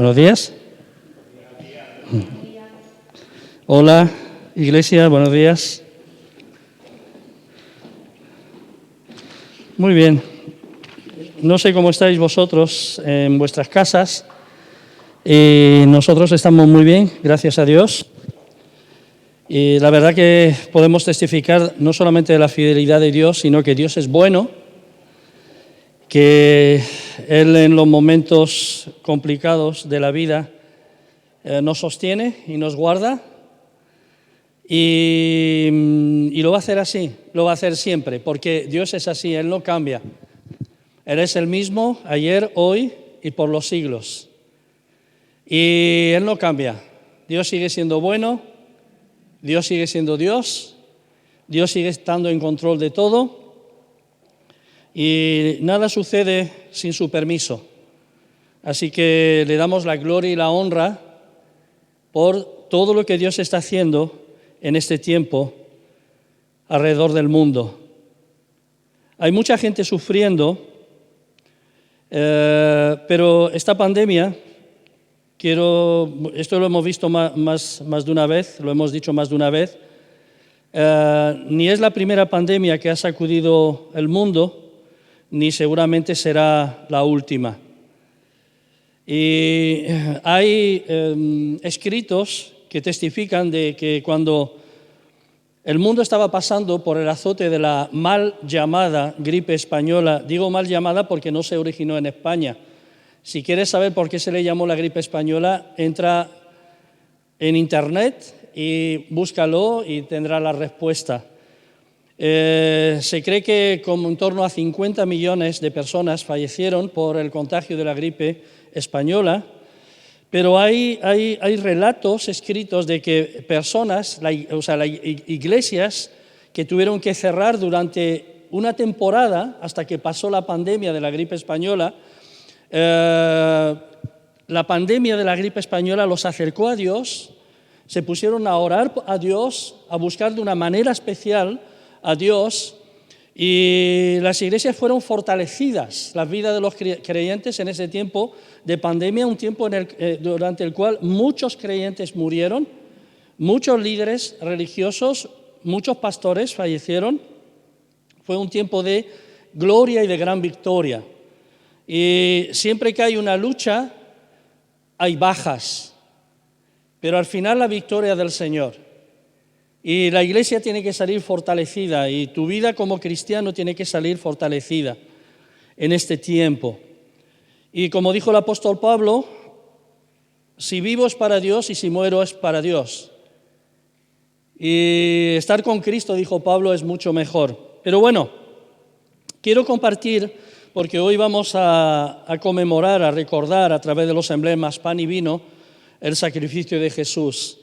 Buenos días. Hola, iglesia, buenos días. Muy bien. No sé cómo estáis vosotros en vuestras casas. Nosotros estamos muy bien, gracias a Dios. Y la verdad que podemos testificar no solamente de la fidelidad de Dios, sino que Dios es bueno, que Él en los momentos complicados de la vida nos sostiene y nos guarda. Y lo va a hacer así, lo va a hacer siempre, porque Dios es así, Él no cambia. Él es el mismo ayer, hoy y por los siglos. Y Él no cambia. Dios sigue siendo bueno, Dios sigue siendo Dios, Dios sigue estando en control de todo y nada sucede sin su permiso. Así que le damos la gloria y la honra por todo lo que Dios está haciendo en este tiempo alrededor del mundo. Hay mucha gente sufriendo, pero esta pandemia, esto lo hemos visto más de una vez, lo hemos dicho más de una vez, ni es la primera pandemia que ha sacudido el mundo, ni seguramente será la última. Y hay escritos que testifican de que cuando el mundo estaba pasando por el azote de la mal llamada gripe española, digo mal llamada porque no se originó en España. Si quieres saber por qué se le llamó la gripe española, entra en internet y búscalo y tendrá la respuesta. Se cree que como en torno a 50 millones de personas fallecieron por el contagio de la gripe española, pero hay relatos escritos de que personas, iglesias que tuvieron que cerrar durante una temporada hasta que pasó la pandemia de la gripe española. La pandemia de la gripe española los acercó a Dios, se pusieron a orar a Dios, a buscar de una manera especial a Dios, y las iglesias fueron fortalecidas, la vida de los creyentes en ese tiempo de pandemia, un tiempo durante el cual muchos creyentes murieron, muchos líderes religiosos, muchos pastores fallecieron. Fue un tiempo de gloria y de gran victoria. Y siempre que hay una lucha, hay bajas, pero al final la victoria del Señor. Y la iglesia tiene que salir fortalecida y tu vida como cristiano tiene que salir fortalecida en este tiempo. Y como dijo el apóstol Pablo, si vivo es para Dios y si muero es para Dios. Y estar con Cristo, dijo Pablo, es mucho mejor. Pero bueno, quiero compartir, porque hoy vamos a conmemorar, a recordar a través de los emblemas pan y vino el sacrificio de Jesús.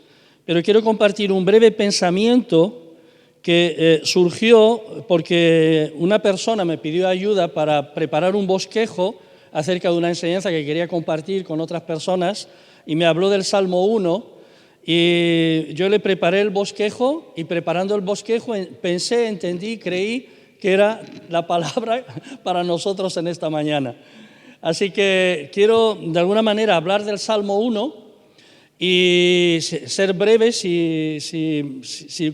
Pero quiero compartir un breve pensamiento que surgió porque una persona me pidió ayuda para preparar un bosquejo acerca de una enseñanza que quería compartir con otras personas y me habló del Salmo 1 y yo le preparé el bosquejo y preparando el bosquejo pensé, entendí, creí que era la palabra para nosotros en esta mañana. Así que quiero de alguna manera hablar del Salmo 1 y ser breve si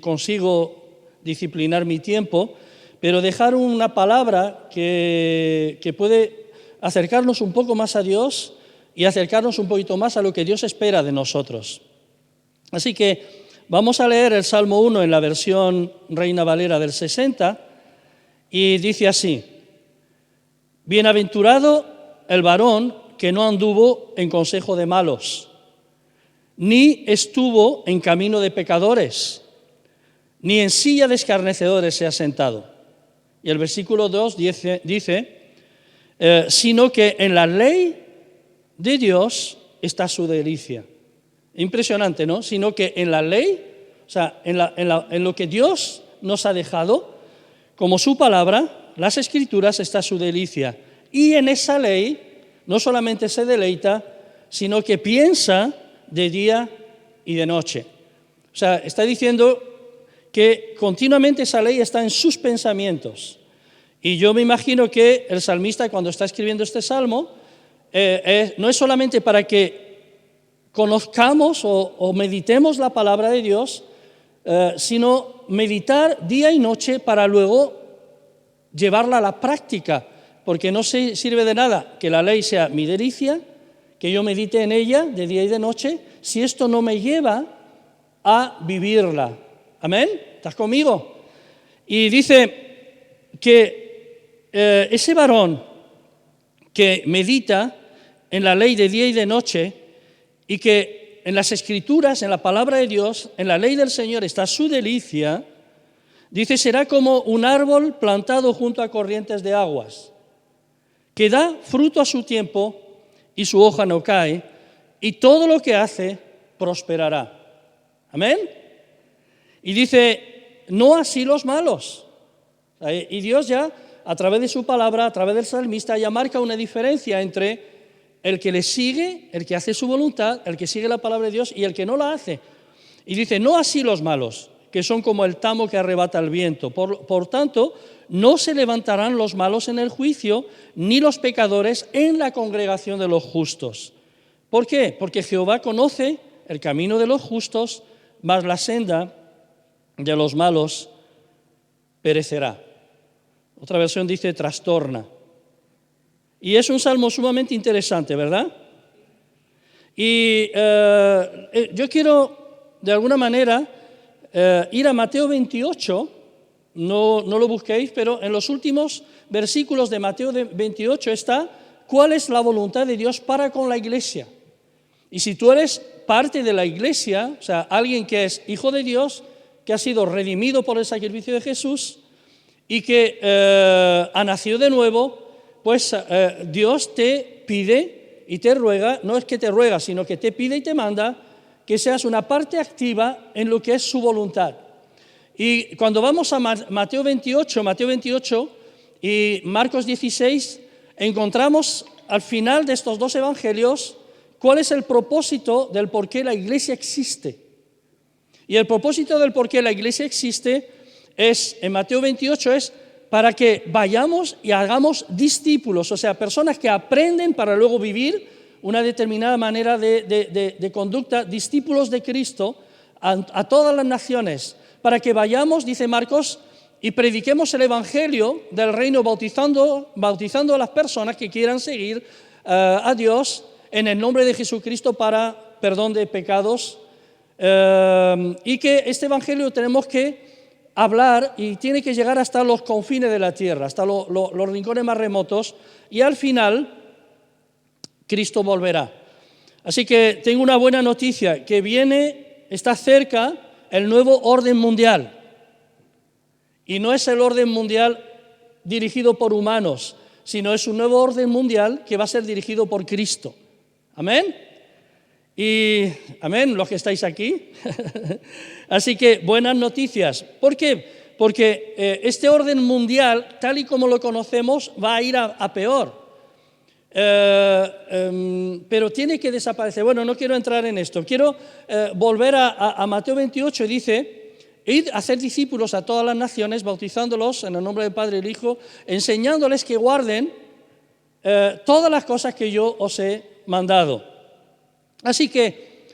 consigo disciplinar mi tiempo, pero dejar una palabra que puede acercarnos un poco más a Dios y acercarnos un poquito más a lo que Dios espera de nosotros. Así que vamos a leer el Salmo 1 en la versión Reina Valera del 60 y dice así: Bienaventurado el varón que no anduvo en consejo de malos, ni estuvo en camino de pecadores, ni en silla de escarnecedores se ha sentado. Y el versículo 2 dice sino que en la ley de Dios está su delicia. Impresionante, ¿no? Sino que en la ley, o sea, en lo que Dios nos ha dejado, como su palabra, las Escrituras, está su delicia. Y en esa ley no solamente se deleita, sino que piensa de día y de noche. O sea, está diciendo que continuamente esa ley está en sus pensamientos. Y yo me imagino que el salmista, cuando está escribiendo este salmo, no es solamente para que conozcamos o meditemos la palabra de Dios, sino meditar día y noche para luego llevarla a la práctica, porque no sirve de nada que la ley sea mi delicia, que yo medite en ella de día y de noche, si esto no me lleva a vivirla. ¿Amén? ¿Estás conmigo? Y dice que ese varón que medita en la ley de día y de noche y que en las Escrituras, en la palabra de Dios, en la ley del Señor está su delicia, dice, será como un árbol plantado junto a corrientes de aguas, que da fruto a su tiempo y su hoja no cae, y todo lo que hace prosperará. ¿Amén? Y dice, no así los malos. Y Dios ya, a través de su palabra, a través del salmista, ya marca una diferencia entre el que le sigue, el que hace su voluntad, el que sigue la palabra de Dios y el que no la hace. Y dice, no así los malos, que son como el tamo que arrebata el viento. Por tanto, no se levantarán los malos en el juicio, ni los pecadores en la congregación de los justos. ¿Por qué? Porque Jehová conoce el camino de los justos, mas la senda de los malos perecerá. Otra versión dice trastorna. Y es un salmo sumamente interesante, ¿verdad? Y yo quiero, de alguna manera, ir a Mateo 28, no lo busquéis, pero en los últimos versículos de Mateo 28 está cuál es la voluntad de Dios para con la iglesia. Y si tú eres parte de la iglesia, o sea, alguien que es hijo de Dios, que ha sido redimido por el sacrificio de Jesús y que ha nacido de nuevo, pues Dios te pide y te ruega, no es que te ruega, sino que te pide y te manda que seas una parte activa en lo que es su voluntad. Y cuando vamos a Mateo 28 y Marcos 16, encontramos al final de estos dos evangelios cuál es el propósito del por qué la iglesia existe. Y el propósito del por qué la iglesia existe es, en Mateo 28, es para que vayamos y hagamos discípulos, o sea, personas que aprenden para luego vivir una determinada manera de conducta, discípulos de Cristo a todas las naciones, para que vayamos, dice Marcos, y prediquemos el evangelio del reino bautizando a las personas que quieran seguir a Dios en el nombre de Jesucristo para perdón de pecados, y que este evangelio tenemos que hablar y tiene que llegar hasta los confines de la tierra, hasta los rincones más remotos, y al final Cristo volverá. Así que tengo una buena noticia, que está cerca el nuevo orden mundial. Y no es el orden mundial dirigido por humanos, sino es un nuevo orden mundial que va a ser dirigido por Cristo. ¿Amén? Y amén, los que estáis aquí. Así que buenas noticias. ¿Por qué? Porque este orden mundial, tal y como lo conocemos, va a ir a peor. Pero tiene que desaparecer. Bueno, no quiero entrar en esto. Quiero volver a Mateo 28, dice, id a hacer discípulos a todas las naciones, bautizándolos en el nombre del Padre y del Hijo, enseñándoles que guarden todas las cosas que yo os he mandado. Así que,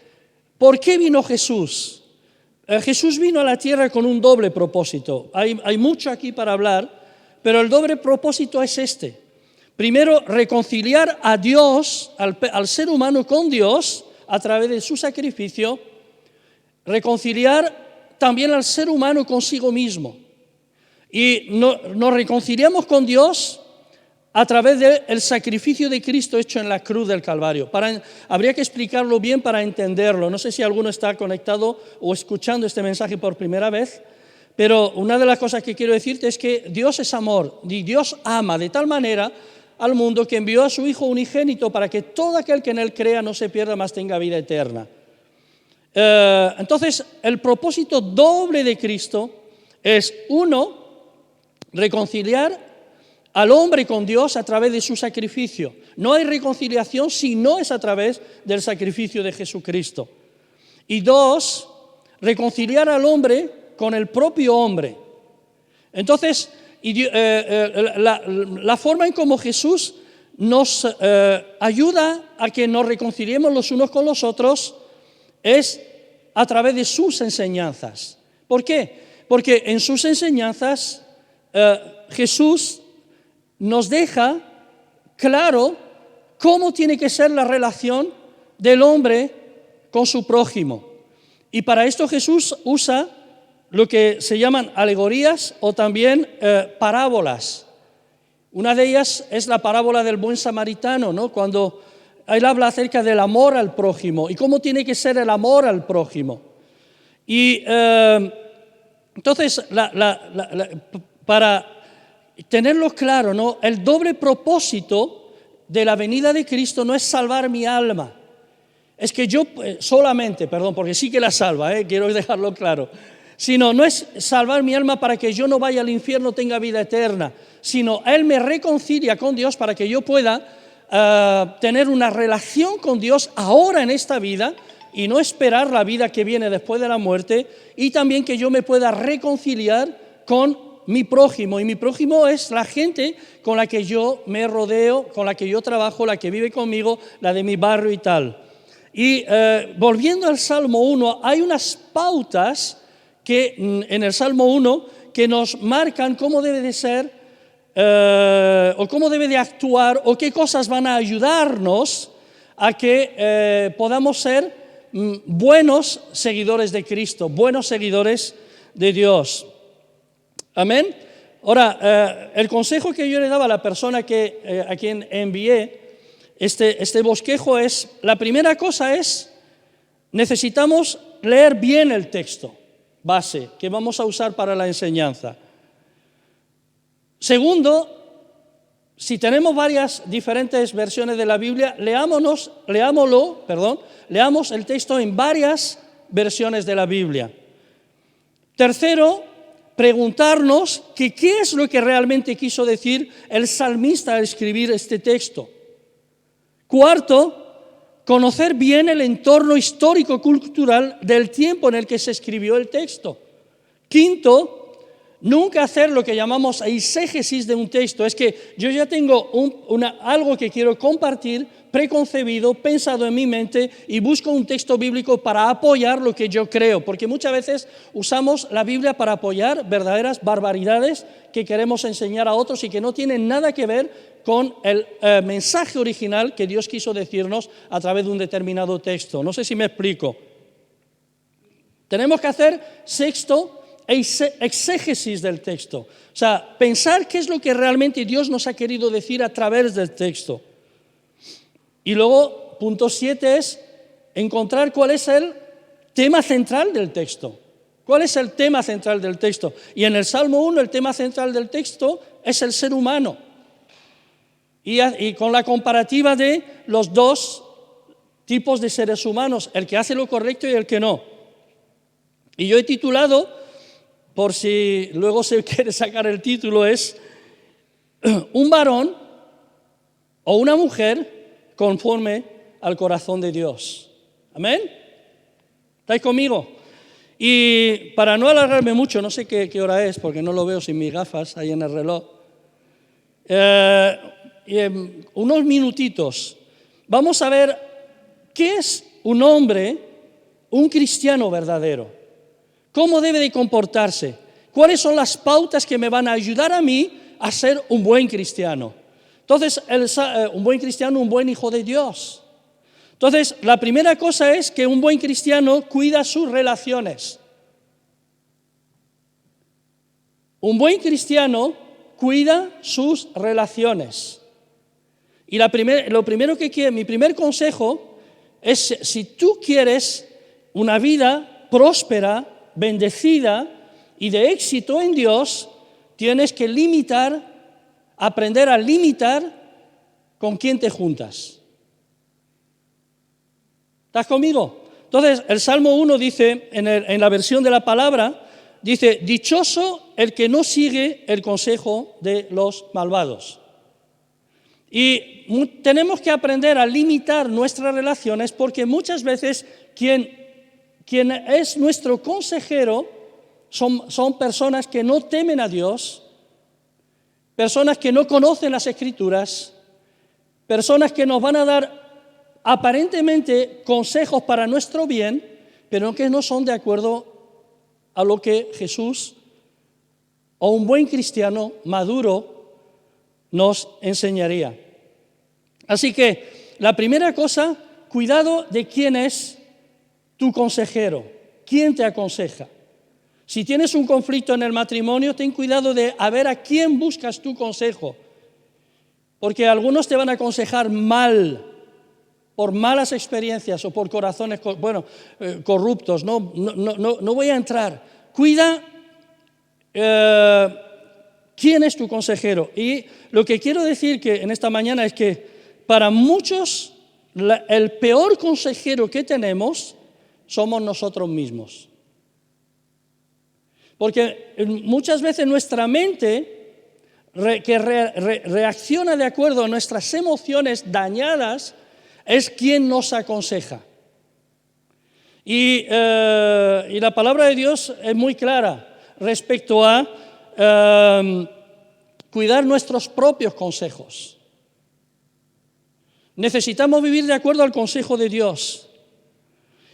¿por qué vino Jesús? Jesús vino a la tierra con un doble propósito. Hay mucho aquí para hablar, pero el doble propósito es este. Primero, reconciliar a Dios, al ser humano con Dios, a través de su sacrificio, reconciliar también al ser humano consigo mismo. Y nos reconciliamos con Dios a través del sacrificio de Cristo hecho en la cruz del Calvario. Habría que explicarlo bien para entenderlo. No sé si alguno está conectado o escuchando este mensaje por primera vez, pero una de las cosas que quiero decirte es que Dios es amor, y Dios ama de tal manera al mundo que envió a su Hijo unigénito para que todo aquel que en Él crea no se pierda, mas tenga vida eterna. Entonces, el propósito doble de Cristo es, uno, reconciliar al hombre con Dios a través de su sacrificio. No hay reconciliación si no es a través del sacrificio de Jesucristo. Y dos, reconciliar al hombre con el propio hombre. Entonces, la forma en cómo Jesús nos ayuda a que nos reconciliemos los unos con los otros es a través de sus enseñanzas. ¿Por qué? Porque en sus enseñanzas Jesús nos deja claro cómo tiene que ser la relación del hombre con su prójimo. Y para esto Jesús usa lo que se llaman alegorías o también parábolas. Una de ellas es la parábola del buen samaritano, ¿no? Cuando él habla acerca del amor al prójimo y cómo tiene que ser el amor al prójimo. Y entonces, para tenerlo claro, ¿no? El doble propósito de la venida de Cristo no es salvar mi alma. Es que yo solamente, porque sí que la salva, quiero dejarlo claro, sino no es salvar mi alma para que yo no vaya al infierno, tenga vida eterna, sino Él me reconcilia con Dios para que yo pueda tener una relación con Dios ahora en esta vida y no esperar la vida que viene después de la muerte, y también que yo me pueda reconciliar con mi prójimo, y mi prójimo es la gente con la que yo me rodeo, con la que yo trabajo, la que vive conmigo, la de mi barrio y tal. Y volviendo al Salmo 1, hay unas pautas que en el Salmo 1 que nos marcan cómo debe de ser o cómo debe de actuar o qué cosas van a ayudarnos a que podamos ser buenos seguidores de Cristo, buenos seguidores de Dios. Amén. Ahora, el consejo que yo le daba a la persona a quien envié este bosquejo es, la primera cosa es, necesitamos leer bien el texto base que vamos a usar para la enseñanza. Segundo, si tenemos varias diferentes versiones de la Biblia, leamos el texto en varias versiones de la Biblia. Tercero, preguntarnos qué es lo que realmente quiso decir el salmista al escribir este texto. Cuarto, conocer bien el entorno histórico-cultural del tiempo en el que se escribió el texto. Quinto, nunca hacer lo que llamamos eisegesis de un texto. Es que yo ya tengo algo que quiero compartir, preconcebido, pensado en mi mente, y busco un texto bíblico para apoyar lo que yo creo. Porque muchas veces usamos la Biblia para apoyar verdaderas barbaridades que queremos enseñar a otros y que no tienen nada que ver con el mensaje original que Dios quiso decirnos a través de un determinado texto. No sé si me explico. Tenemos que hacer, sexto, exégesis del texto. O sea, pensar qué es lo que realmente Dios nos ha querido decir a través del texto. Y luego, punto 7 es encontrar cuál es el tema central del texto. ¿Cuál es el tema central del texto? Y en el Salmo 1 el tema central del texto es el ser humano. Y con la comparativa de los dos tipos de seres humanos, el que hace lo correcto y el que no. Y yo he titulado, por si luego se quiere sacar el título, es un varón o una mujer conforme al corazón de Dios. ¿Amén? ¿Estáis conmigo? Y para no alargarme mucho, no sé qué hora es, porque no lo veo sin mis gafas ahí en el reloj, unos minutitos, vamos a ver qué es un hombre, un cristiano verdadero. ¿Cómo debe de comportarse? ¿Cuáles son las pautas que me van a ayudar a mí a ser un buen cristiano? Entonces, un buen cristiano, un buen hijo de Dios. Entonces, la primera cosa es que un buen cristiano cuida sus relaciones. Un buen cristiano cuida sus relaciones. Y mi primer consejo es, si tú quieres una vida próspera, bendecida y de éxito en Dios, tienes que aprender a limitar con quién te juntas. ¿Estás conmigo? Entonces, el Salmo 1 dice, en la versión de la palabra, dice, dichoso el que no sigue el consejo de los malvados. Y tenemos que aprender a limitar nuestras relaciones, porque muchas veces quien es nuestro consejero son personas que no temen a Dios, personas que no conocen las Escrituras, personas que nos van a dar aparentemente consejos para nuestro bien, pero que no son de acuerdo a lo que Jesús o un buen cristiano maduro nos enseñaría. Así que la primera cosa, cuidado de quién es tu consejero, quién te aconseja. Si tienes un conflicto en el matrimonio, ten cuidado de a ver a quién buscas tu consejo, porque algunos te van a aconsejar mal, por malas experiencias o por corazones corruptos. No voy a entrar. Cuida quién es tu consejero. Y lo que quiero decir que en esta mañana es que para muchos el peor consejero que tenemos somos nosotros mismos. Porque muchas veces nuestra mente reacciona de acuerdo a nuestras emociones dañadas es quien nos aconseja. Y la palabra de Dios es muy clara respecto a cuidar nuestros propios consejos. Necesitamos vivir de acuerdo al consejo de Dios.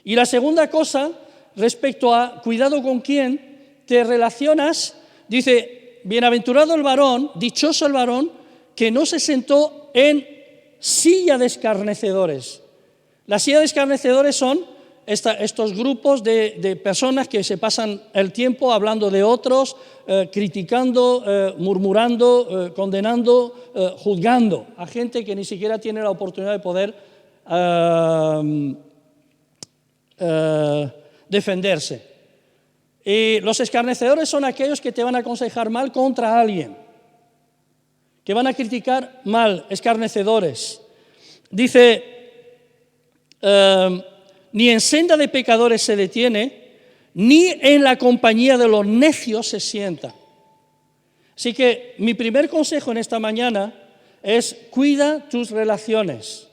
Y la segunda cosa, respecto a cuidado con quién te relacionas, dice, bienaventurado el varón, dichoso el varón, que no se sentó en silla de escarnecedores. La silla de escarnecedores son estos grupos de personas que se pasan el tiempo hablando de otros, criticando, murmurando, condenando, juzgando a gente que ni siquiera tiene la oportunidad de poder defenderse. Y los escarnecedores son aquellos que te van a aconsejar mal contra alguien, que van a criticar mal, escarnecedores. Dice, ni en senda de pecadores se detiene, ni en la compañía de los necios se sienta. Así que mi primer consejo en esta mañana es cuida tus relaciones.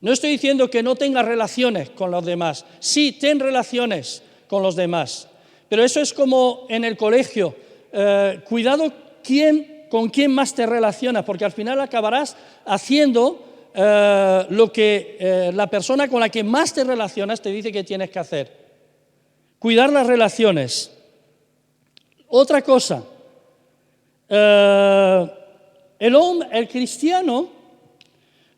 No estoy diciendo que no tengas relaciones con los demás. Sí, ten relaciones con los demás. Pero eso es como en el colegio. Cuidado con quién más te relacionas, porque al final acabarás haciendo lo que la persona con la que más te relacionas te dice que tienes que hacer. Cuidar las relaciones. Otra cosa, el cristiano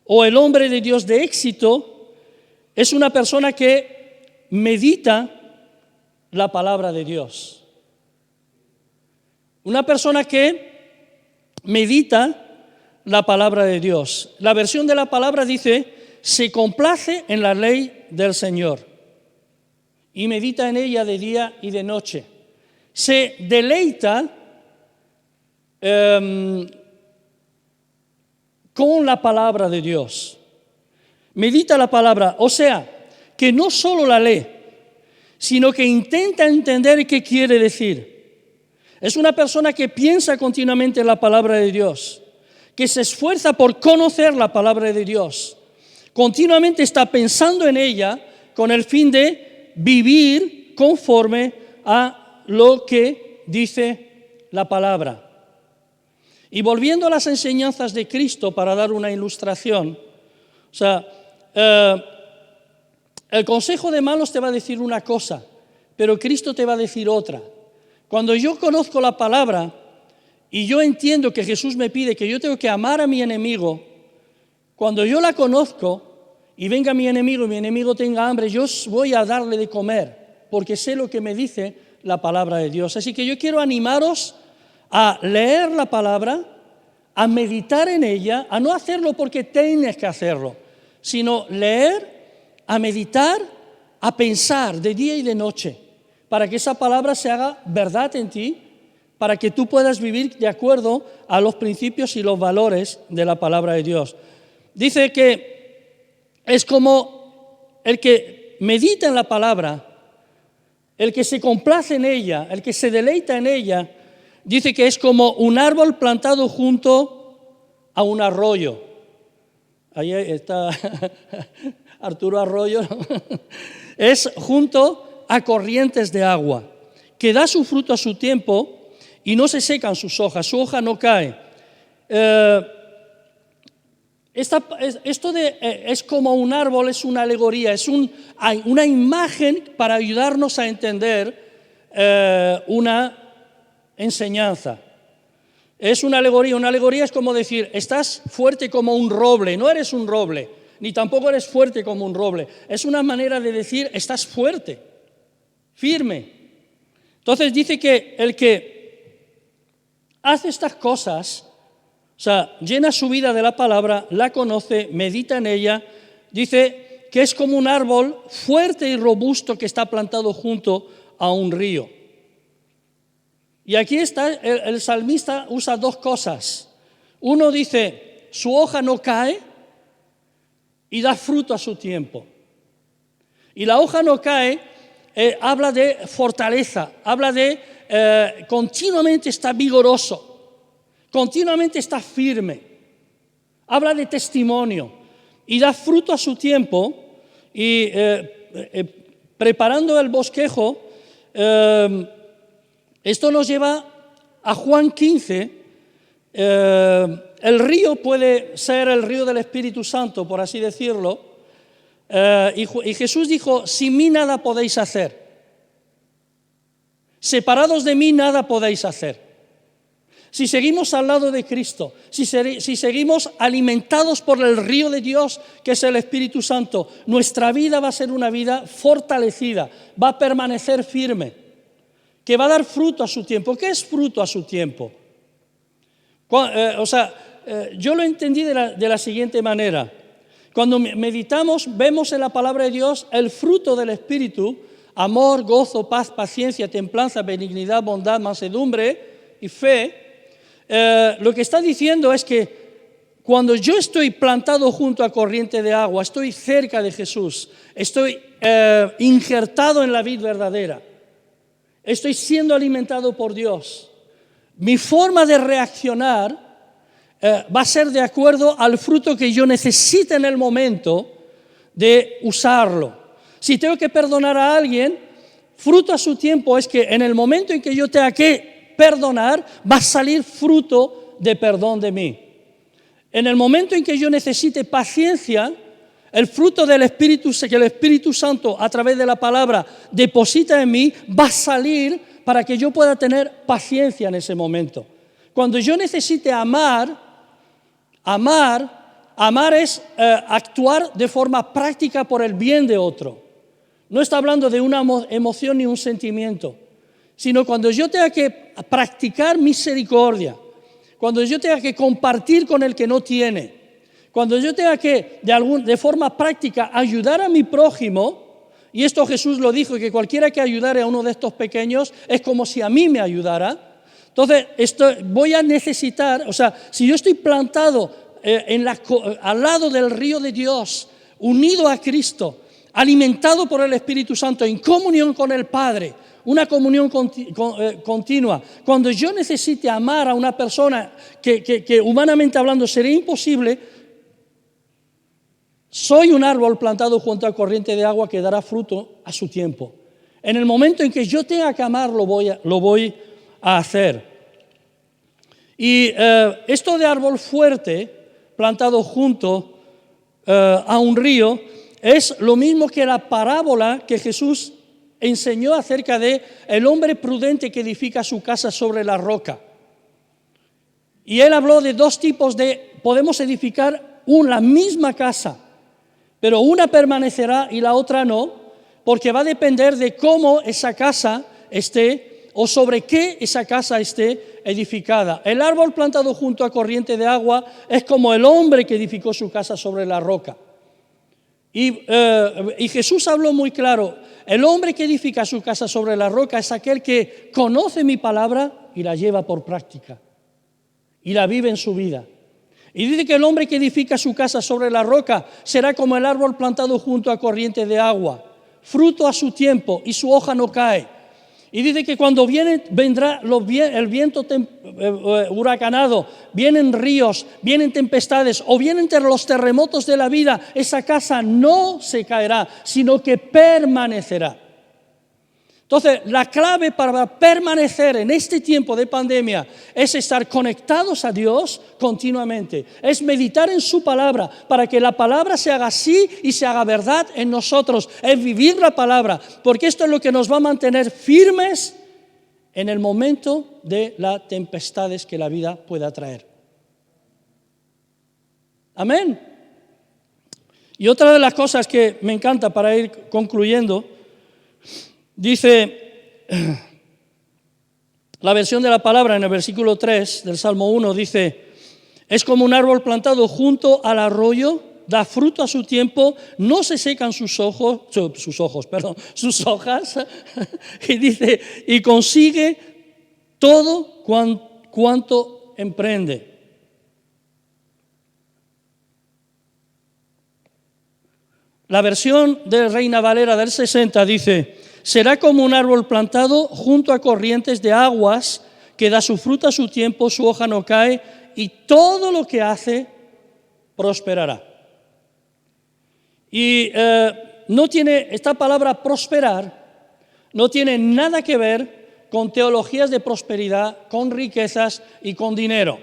o el hombre de Dios de éxito es una persona que medita la palabra de Dios. Una persona que medita la palabra de Dios. La versión de la palabra dice, se complace en la ley del Señor y medita en ella de día y de noche. Se deleita con la palabra de Dios. Medita la palabra, o sea, que no solo la lee, sino que intenta entender qué quiere decir. Es una persona que piensa continuamente en la palabra de Dios, que se esfuerza por conocer la palabra de Dios. Continuamente está pensando en ella con el fin de vivir conforme a lo que dice la palabra. Y volviendo a las enseñanzas de Cristo para dar una ilustración, o sea, el consejo de malos te va a decir una cosa, pero Cristo te va a decir otra. Cuando yo conozco la palabra y yo entiendo que Jesús me pide que yo tengo que amar a mi enemigo, cuando yo la conozco y venga mi enemigo tenga hambre, yo voy a darle de comer, porque sé lo que me dice la palabra de Dios. Así que yo quiero animaros a leer la palabra, a meditar en ella, a no hacerlo porque tienes que hacerlo, sino leer, a meditar, a pensar de día y de noche, para que esa palabra se haga verdad en ti, para que tú puedas vivir de acuerdo a los principios y los valores de la palabra de Dios. Dice que es como el que medita en la palabra, el que se complace en ella, el que se deleita en ella, dice que es como un árbol plantado junto a un arroyo. Ahí está Arturo Arroyo. Es junto a corrientes de agua, que da su fruto a su tiempo y no se secan sus hojas, su hoja no cae. Es como un árbol, es una alegoría, es una imagen para ayudarnos a entender una enseñanza. Es una alegoría es como decir, estás fuerte como un roble, no eres un roble, ni tampoco eres fuerte como un roble. Es una manera de decir, estás fuerte, firme. Entonces dice que el que hace estas cosas, o sea, llena su vida de la palabra, la conoce, medita en ella, dice que es como un árbol fuerte y robusto que está plantado junto a un río. Y aquí está, el salmista usa dos cosas. Uno dice, su hoja no cae y da fruto a su tiempo. Y la hoja no cae, habla de fortaleza, habla de continuamente está vigoroso, continuamente está firme, habla de testimonio y da fruto a su tiempo. Y preparando el bosquejo, esto nos lleva a Juan 15. El río puede ser el río del Espíritu Santo, por así decirlo. Y Jesús dijo, sin mí nada podéis hacer. Separados de mí nada podéis hacer. Si seguimos al lado de Cristo, si seguimos alimentados por el río de Dios, que es el Espíritu Santo, nuestra vida va a ser una vida fortalecida, va a permanecer firme, que va a dar fruto a su tiempo. ¿Qué es fruto a su tiempo? Yo lo entendí de la siguiente manera. Cuando meditamos, vemos en la palabra de Dios el fruto del Espíritu: amor, gozo, paz, paciencia, templanza, benignidad, bondad, mansedumbre y fe. Lo que está diciendo es que cuando yo estoy plantado junto a corriente de agua, estoy cerca de Jesús, estoy injertado en la vid verdadera, estoy siendo alimentado por Dios, mi forma de reaccionar va a ser de acuerdo al fruto que yo necesite en el momento de usarlo. Si tengo que perdonar a alguien, fruto a su tiempo es que en el momento en que yo tenga que perdonar, va a salir fruto de perdón de mí. En el momento en que yo necesite paciencia, el fruto del Espíritu, que el Espíritu Santo a través de la palabra deposita en mí, va a salir para que yo pueda tener paciencia en ese momento. Cuando yo necesite amar es actuar de forma práctica por el bien de otro. No está hablando de una emoción ni un sentimiento, sino cuando yo tenga que practicar misericordia, cuando yo tenga que compartir con el que no tiene, cuando yo tenga que de forma práctica ayudar a mi prójimo, y esto Jesús lo dijo, que cualquiera que ayudare a uno de estos pequeños es como si a mí me ayudara. Entonces voy a necesitar, si yo estoy plantado al lado del río de Dios, unido a Cristo, alimentado por el Espíritu Santo, en comunión con el Padre, una comunión continua. Cuando yo necesite amar a una persona que humanamente hablando sería imposible, soy un árbol plantado junto a corriente de agua que dará fruto a su tiempo. En el momento en que yo tenga que amar, lo voy a hacer. Y esto de árbol fuerte, plantado junto a un río, es lo mismo que la parábola que Jesús enseñó acerca de el hombre prudente que edifica su casa sobre la roca. Y él habló de dos tipos podemos edificar la misma casa, pero una permanecerá y la otra no, porque va a depender de cómo esa casa esté o sobre qué esa casa esté edificada. El árbol plantado junto a corriente de agua es como el hombre que edificó su casa sobre la roca. Y Jesús habló muy claro, el hombre que edifica su casa sobre la roca es aquel que conoce mi palabra y la lleva por práctica y la vive en su vida. Y dice que el hombre que edifica su casa sobre la roca será como el árbol plantado junto a corriente de agua, fruto a su tiempo y su hoja no cae. Y dice que cuando vendrá el viento huracanado, vienen ríos, vienen tempestades o vienen los terremotos de la vida, esa casa no se caerá, sino que permanecerá. Entonces, la clave para permanecer en este tiempo de pandemia es estar conectados a Dios continuamente, es meditar en su palabra para que la palabra se haga sí y se haga verdad en nosotros, es vivir la palabra, porque esto es lo que nos va a mantener firmes en el momento de las tempestades que la vida pueda traer. Amén. Y otra de las cosas que me encanta para ir concluyendo, dice, la versión de la palabra en el versículo 3 del Salmo 1 dice, es como un árbol plantado junto al arroyo, da fruto a su tiempo, no se secan sus hojas, y dice, y consigue todo cuanto emprende. La versión de Reina Valera del 60 dice, será como un árbol plantado junto a corrientes de aguas que da su fruto a su tiempo, su hoja no cae y todo lo que hace prosperará. Y esta palabra prosperar no tiene nada que ver con teologías de prosperidad, con riquezas y con dinero.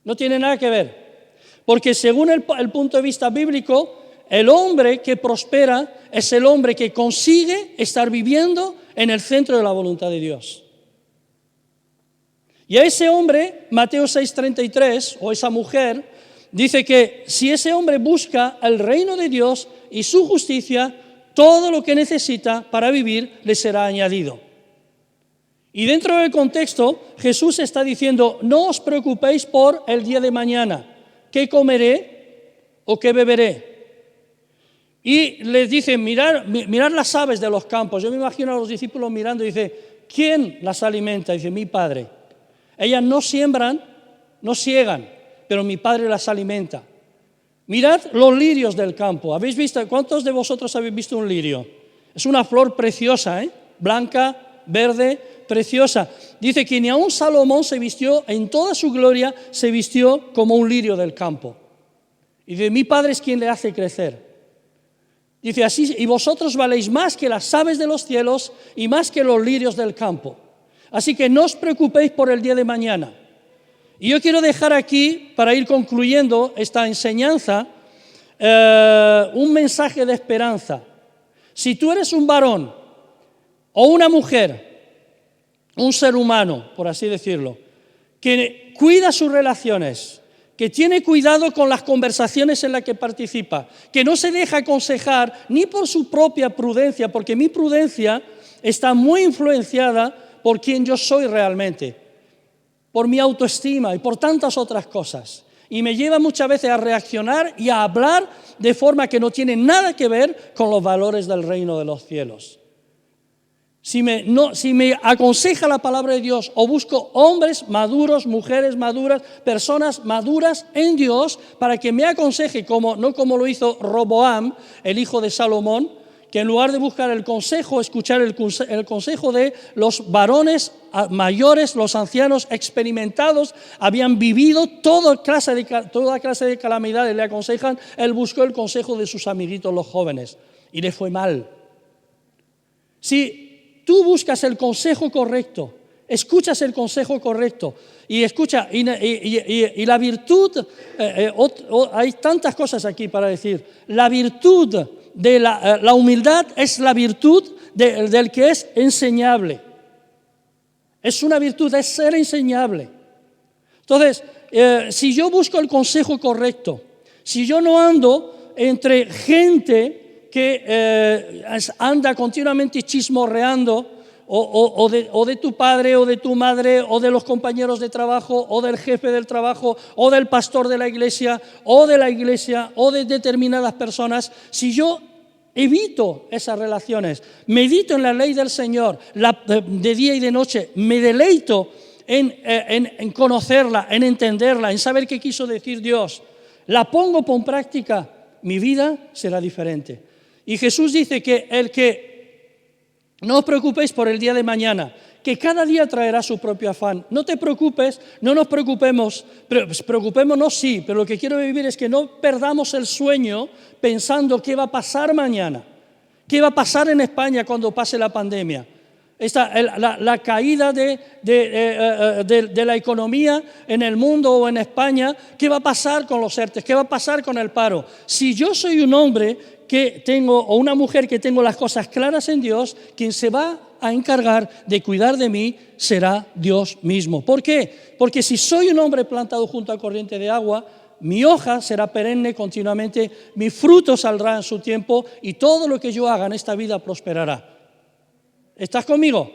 No tiene nada que ver. Porque según el punto de vista bíblico, el hombre que prospera es el hombre que consigue estar viviendo en el centro de la voluntad de Dios. Y a ese hombre, Mateo 6:33, o esa mujer, dice que si ese hombre busca el reino de Dios y su justicia, todo lo que necesita para vivir le será añadido. Y dentro del contexto, Jesús está diciendo, no os preocupéis por el día de mañana, qué comeré o qué beberé. Y les dice, mirad las aves de los campos. Yo me imagino a los discípulos mirando y dice, ¿quién las alimenta? Dice, mi Padre. Ellas no siembran, no siegan, pero mi Padre las alimenta. Mirad los lirios del campo. ¿Habéis visto? ¿Cuántos de vosotros habéis visto un lirio? Es una flor preciosa, blanca, verde, preciosa. Dice que ni aun Salomón se vistió, en toda su gloria, se vistió como un lirio del campo. Y dice, mi Padre es quien le hace crecer. Dice así, y vosotros valéis más que las aves de los cielos y más que los lirios del campo. Así que no os preocupéis por el día de mañana. Y yo quiero dejar aquí, para ir concluyendo esta enseñanza, un mensaje de esperanza. Si tú eres un varón o una mujer, un ser humano, por así decirlo, que cuida sus relaciones, que tiene cuidado con las conversaciones en las que participa, que no se deja aconsejar ni por su propia prudencia, porque mi prudencia está muy influenciada por quien yo soy realmente, por mi autoestima y por tantas otras cosas. Y me lleva muchas veces a reaccionar y a hablar de forma que no tiene nada que ver con los valores del reino de los cielos. Si me aconseja la palabra de Dios o busco hombres maduros, mujeres maduras, personas maduras en Dios para que me aconseje, no como lo hizo Roboam, el hijo de Salomón, que en lugar de buscar el consejo, escuchar el consejo de los varones mayores, los ancianos experimentados, habían vivido toda clase de calamidades, le aconsejan, él buscó el consejo de sus amiguitos los jóvenes y le fue mal. Si tú buscas el consejo correcto, escuchas el consejo correcto y la virtud, hay tantas cosas aquí para decir, la virtud de la humildad es la virtud del que es enseñable. Es una virtud, es ser enseñable. Entonces, si yo busco el consejo correcto, si yo no ando entre gente que anda continuamente chismorreando o de tu padre o de tu madre o de los compañeros de trabajo o del jefe del trabajo o del pastor de la iglesia o de determinadas personas, si yo evito esas relaciones, medito en la ley del Señor de día y de noche, me deleito en conocerla, en entenderla, en saber qué quiso decir Dios, la pongo por práctica, mi vida será diferente. Y Jesús dice no os preocupéis por el día de mañana, que cada día traerá su propio afán. No te preocupes, no nos preocupemos, preocupémonos sí, pero lo que quiero vivir es que no perdamos el sueño pensando qué va a pasar mañana. ¿Qué va a pasar en España cuando pase la pandemia? La caída de la economía en el mundo o en España, ¿qué va a pasar con los ERTE? ¿Qué va a pasar con el paro? Si yo soy un hombre o una mujer que tengo las cosas claras en Dios, quien se va a encargar de cuidar de mí será Dios mismo. ¿Por qué? Porque si soy un hombre plantado junto a corriente de agua, mi hoja será perenne continuamente, mi fruto saldrá en su tiempo y todo lo que yo haga en esta vida prosperará. ¿Estás conmigo?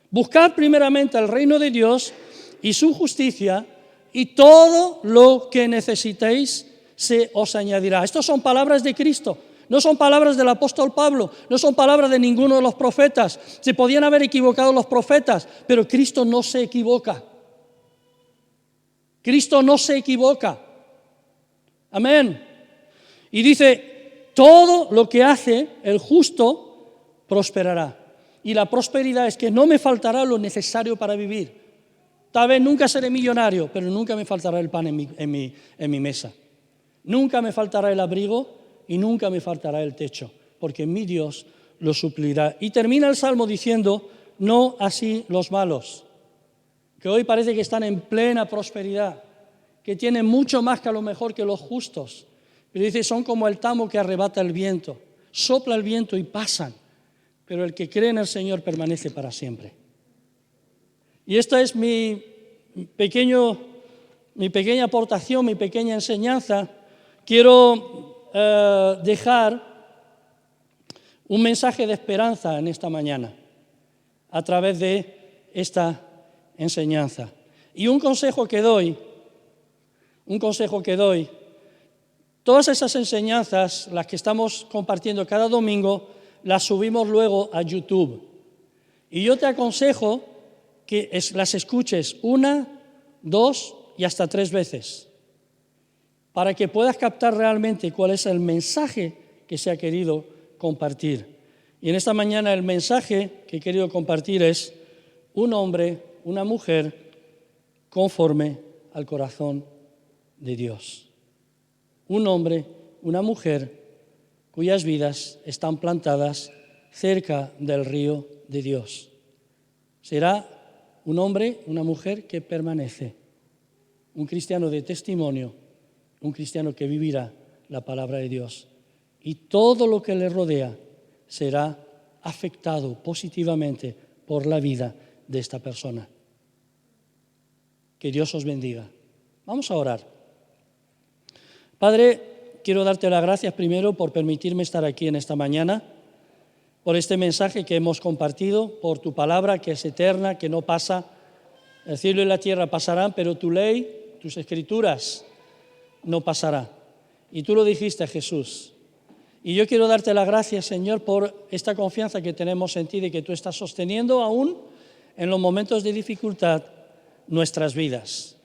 Buscad primeramente el reino de Dios y su justicia, y todo lo que necesitéis se os añadirá. Estas son palabras de Cristo, no son palabras del apóstol Pablo, no son palabras de ninguno de los profetas. Se podían haber equivocado los profetas, pero Cristo no se equivoca. Cristo no se equivoca. Amén. Y dice, todo lo que hace el justo prosperará. Y la prosperidad es que no me faltará lo necesario para vivir. Tal vez nunca seré millonario, pero nunca me faltará el pan en mi mesa. Nunca me faltará el abrigo y nunca me faltará el techo, porque mi Dios lo suplirá. Y termina el Salmo diciendo, no así los malos, que hoy parece que están en plena prosperidad, que tienen mucho más que a lo mejor que los justos. Pero dice, son como el tamo que arrebata el viento. Sopla el viento y pasan. Pero el que cree en el Señor permanece para siempre. Y esta es mi pequeña aportación, mi pequeña enseñanza. Quiero dejar un mensaje de esperanza en esta mañana a través de esta enseñanza. Y un consejo que doy, todas esas enseñanzas, las que estamos compartiendo cada domingo, las subimos luego a YouTube. Y yo te aconsejo que las escuches 1, 2 y hasta 3 veces, para que puedas captar realmente cuál es el mensaje que se ha querido compartir. Y en esta mañana el mensaje que he querido compartir es un hombre, una mujer, conforme al corazón de Dios. Un hombre, una mujer, cuyas vidas están plantadas cerca del río de Dios. Será un hombre, una mujer que permanece, un cristiano de testimonio, un cristiano que vivirá la palabra de Dios. Y todo lo que le rodea será afectado positivamente por la vida de esta persona. Que Dios os bendiga. Vamos a orar. Padre, quiero darte las gracias primero por permitirme estar aquí en esta mañana, por este mensaje que hemos compartido, por tu palabra que es eterna, que no pasa. El cielo y la tierra pasarán, pero tu ley, tus escrituras, no pasará. Y tú lo dijiste, Jesús. Y yo quiero darte las gracias, Señor, por esta confianza que tenemos en ti, de que tú estás sosteniendo aún en los momentos de dificultad nuestras vidas.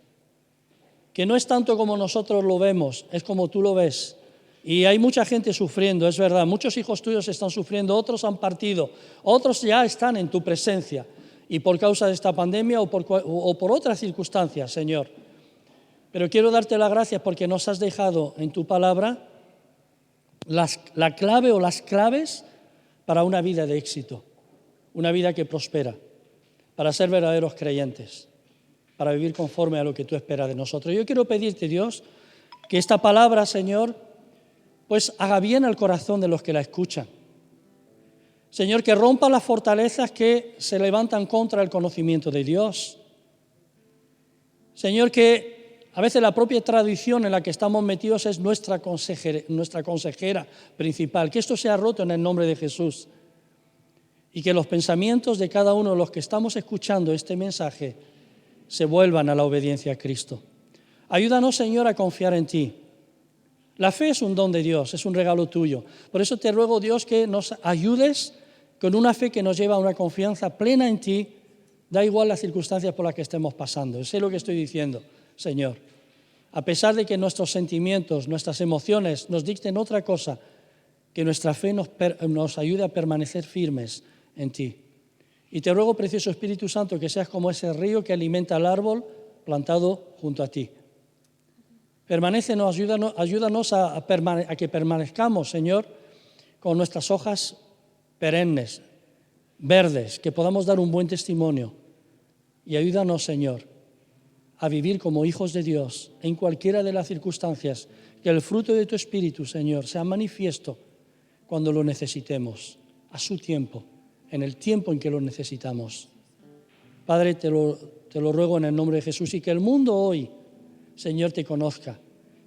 Que no es tanto como nosotros lo vemos, es como tú lo ves. Y hay mucha gente sufriendo, es verdad, muchos hijos tuyos están sufriendo, otros han partido, otros ya están en tu presencia, y por causa de esta pandemia o por otras circunstancias, Señor. Pero quiero darte las gracias porque nos has dejado en tu palabra la clave o las claves para una vida de éxito, una vida que prospera, para ser verdaderos creyentes, para vivir conforme a lo que tú esperas de nosotros. Yo quiero pedirte, Dios, que esta palabra, Señor, pues haga bien al corazón de los que la escuchan. Señor, que rompa las fortalezas que se levantan contra el conocimiento de Dios. Señor, que a veces la propia tradición en la que estamos metidos es nuestra consejera principal. Que esto sea roto en el nombre de Jesús. Y que los pensamientos de cada uno de los que estamos escuchando este mensaje se vuelvan a la obediencia a Cristo. Ayúdanos, Señor, a confiar en ti. La fe es un don de Dios, es un regalo tuyo. Por eso te ruego, Dios, que nos ayudes con una fe que nos lleva a una confianza plena en ti. Da igual las circunstancias por las que estemos pasando. Sé lo que estoy diciendo, Señor. A pesar de que nuestros sentimientos, nuestras emociones nos dicten otra cosa, que nuestra fe nos ayude a permanecer firmes en ti. Y te ruego, precioso Espíritu Santo, que seas como ese río que alimenta al árbol plantado junto a ti. Permanécenos, ayúdanos a que permanezcamos, Señor, con nuestras hojas perennes, verdes, que podamos dar un buen testimonio. Y ayúdanos, Señor, a vivir como hijos de Dios en cualquiera de las circunstancias, que el fruto de tu Espíritu, Señor, sea manifiesto cuando lo necesitemos, a su tiempo, en el tiempo en que lo necesitamos. Padre, te lo ruego en el nombre de Jesús, y que el mundo hoy, Señor, te conozca.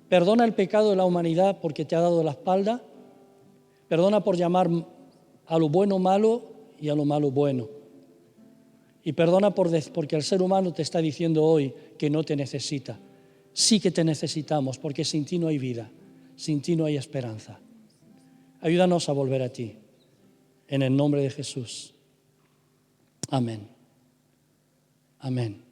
Perdona el pecado de la humanidad porque te ha dado la espalda. Perdona por llamar a lo bueno malo y a lo malo bueno. Y perdona porque el ser humano te está diciendo hoy que no te necesita. Sí que te necesitamos, porque sin ti no hay vida, sin ti no hay esperanza. Ayúdanos a volver a ti, en el nombre de Jesús. Amén. Amén.